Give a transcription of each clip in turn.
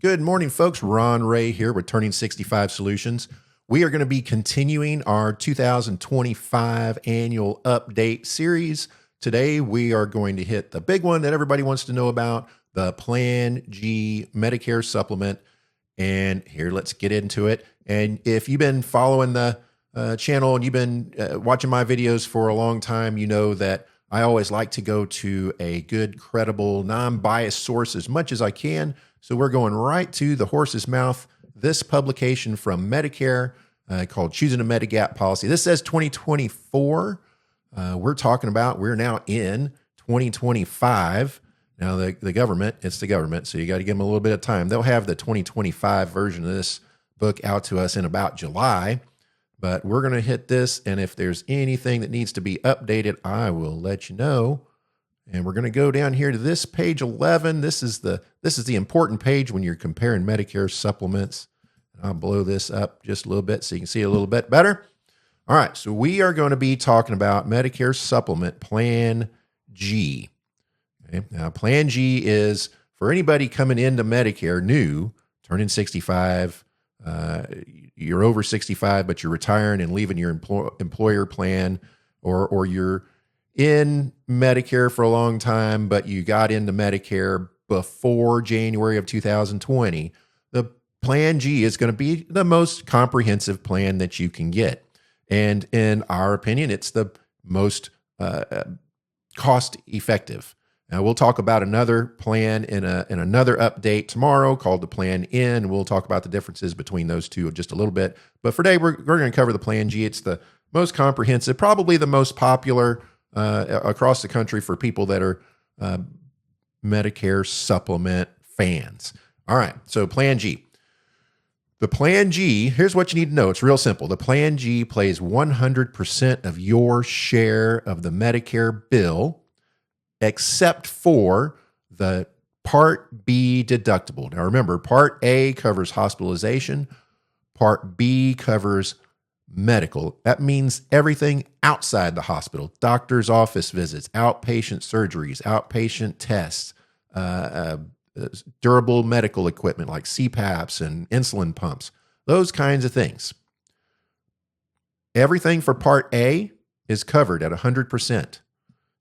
Good morning, folks. Ron Ray here with Turning 65 Solutions. We are going to be continuing our 2025 annual update series. Today, we are going to hit the big one that everybody wants to know about, the Plan G Medicare Supplement. And here, let's get into it. And if you've been following the channel and you've been watching my videos for a long time, you know that I always like to go to a good, credible, non-biased source as much as I can. So we're going right to the horse's mouth. This publication from Medicare called Choosing a Medigap Policy. This says 2024. We're now in 2025. Now the government, it's the government, so you got to give them a little bit of time. They'll have the 2025 version of this book out to us in about July. But we're going to hit this, and if there's anything that needs to be updated, I will let you know. And we're going to go down here to this page 11. This is the important page when you're comparing Medicare supplements. I'll blow this up just a little bit so you can see a little bit better. All right, so we are going to be talking about Medicare Supplement Plan G. Okay? Now, Plan G is for anybody coming into Medicare new, turning 65. You're over 65, but you're retiring and leaving your employer plan, or you're in Medicare for a long time, but you got into Medicare before January of 2020, the Plan G is going to be the most comprehensive plan that you can get. And in our opinion, it's the most cost effective. Now, we'll talk about another plan in another update tomorrow called the Plan N. We'll talk about the differences between those two just a little bit. But for today, we're going to cover the Plan G. It's the most comprehensive, probably the most popular across the country for people that are Medicare supplement fans. All right, so Plan G. The Plan G, here's what you need to know. It's real simple. The Plan G pays 100% of your share of the Medicare bill, except for the Part B deductible. Now remember, Part A covers hospitalization. Part B covers medical. That means everything outside the hospital, doctor's office visits, outpatient surgeries, outpatient tests, durable medical equipment like CPAPs and insulin pumps, those kinds of things. Everything for Part A is covered at 100%.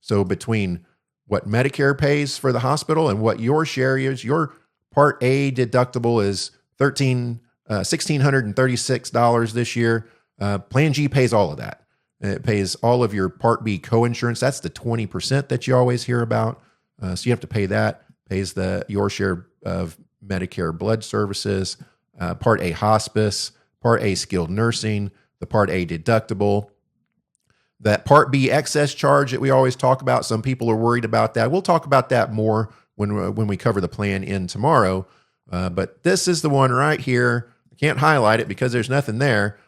So between what Medicare pays for the hospital and what your share is, your Part A deductible is $1,636 this year. Plan G pays all of that. It pays all of your Part B coinsurance. That's the 20% that you always hear about. So you have to pay that. Pays your share of Medicare blood services, Part A hospice, Part A skilled nursing, the Part A deductible. That Part B excess charge that we always talk about, some people are worried about that. We'll talk about that more when we cover the Plan in tomorrow. But this is the one right here. I can't highlight it because there's nothing there.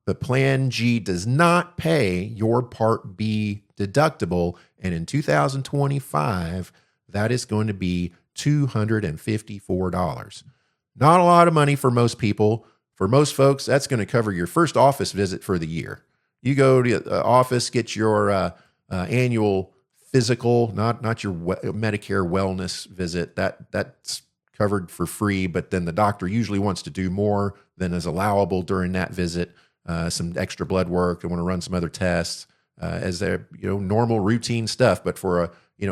The Plan G does not pay your Part B deductible. And in 2025, that is going to be $254. Not a lot of money for most people. For most folks, that's going to cover your first office visit for the year. You go to the office, get your annual physical, not your Medicare wellness visit. That's covered for free, but then the doctor usually wants to do more than is allowable during that visit. Some extra blood work. They want to run some other tests as their normal routine stuff. But for a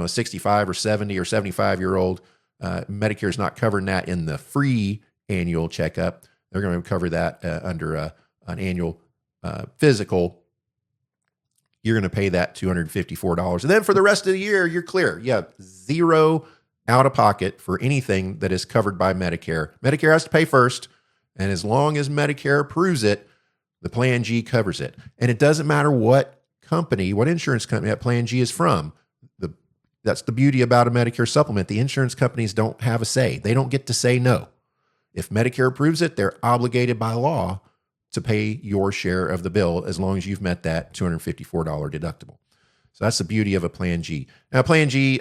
65 or 70 or 75-year-old, Medicare is not covering that in the free annual checkup. They're going to cover that under an annual physical. You're going to pay that $254. And then for the rest of the year, you're clear. You have zero out of pocket for anything that is covered by Medicare. Medicare has to pay first. And as long as Medicare approves it, the Plan G covers it. And it doesn't matter what insurance company that Plan G is from. That's the beauty about a Medicare supplement. The insurance companies don't have a say. They don't get to say no. If Medicare approves it, they're obligated by law to pay your share of the bill as long as you've met that $254 deductible. So that's the beauty of a Plan G. Now, Plan G,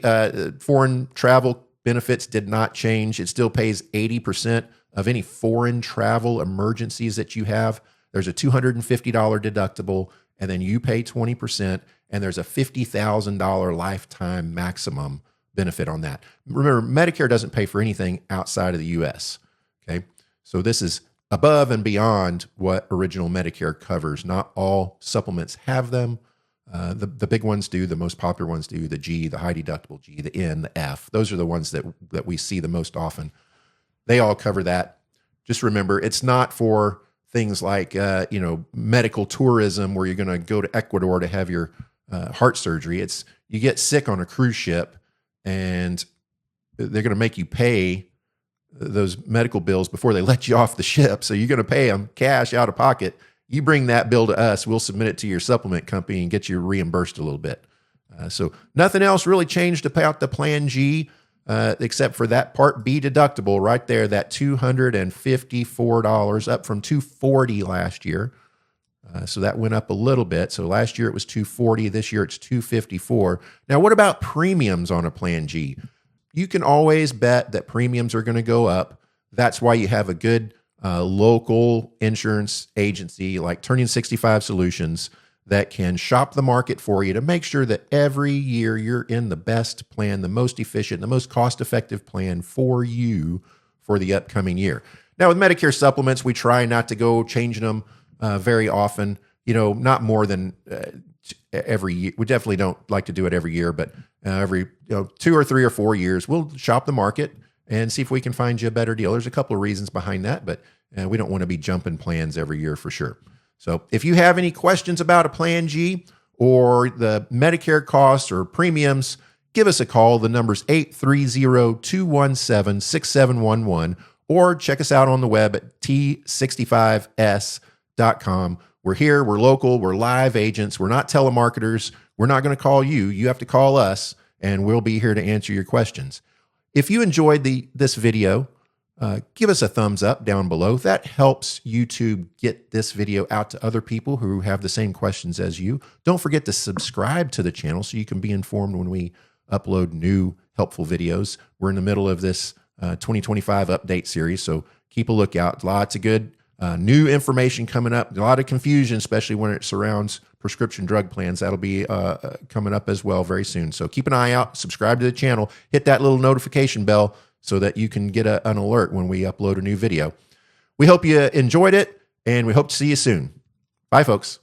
foreign travel benefits did not change. It still pays 80% of any foreign travel emergencies that you have. There's a $250 deductible, and then you pay 20%, and there's a $50,000 lifetime maximum benefit on that. Remember, Medicare doesn't pay for anything outside of the U.S. Okay. So this is above and beyond what original Medicare covers. Not all supplements have them. The big ones do, the most popular ones do, the G, the high deductible G, the N, the F. Those are the ones that we see the most often. They all cover that. Just remember, it's not for things like, medical tourism where you're going to go to Ecuador to have your heart surgery. It's you get sick on a cruise ship and they're going to make you pay those medical bills before they let you off the ship. So you're going to pay them cash out of pocket. You bring that bill to us, we'll submit it to your supplement company and get you reimbursed a little bit. So nothing else really changed about the Plan G, except for that Part B deductible right there, that $254 up from $240 last year. So that went up a little bit. So last year it was $240. This year it's $254. Now, what about premiums on a Plan G? You can always bet that premiums are going to go up. That's why you have a good local insurance agency like Turning 65 Solutions that can shop the market for you to make sure that every year you're in the best plan, the most efficient, the most cost-effective plan for you for the upcoming year. Now, with Medicare supplements, we try not to go changing them very often, not more than every year. We definitely don't like to do it every year, but every 2 or 3 or 4 years, we'll shop the market and see if we can find you a better deal. There's a couple of reasons behind that, but we don't want to be jumping plans every year for sure. So if you have any questions about a Plan G or the Medicare costs or premiums, give us a call. The number's 830-217-6711, or check us out on the web at t65s.com. We're here, we're local, we're live agents. We're not telemarketers. We're not going to call you. You have to call us, and we'll be here to answer your questions. If you enjoyed this video, give us a thumbs up down below. That helps YouTube get this video out to other people who have the same questions as you. Don't forget to subscribe to the channel so you can be informed when we upload new helpful videos. We're in the middle of this 2025 update series, so keep a lookout. Lots of good new information coming up. A lot of confusion, especially when it surrounds prescription drug plans. That'll be coming up as well very soon. So keep an eye out, subscribe to the channel, hit that little notification bell so that you can get an alert when we upload a new video. We hope you enjoyed it, and we hope to see you soon. Bye, folks.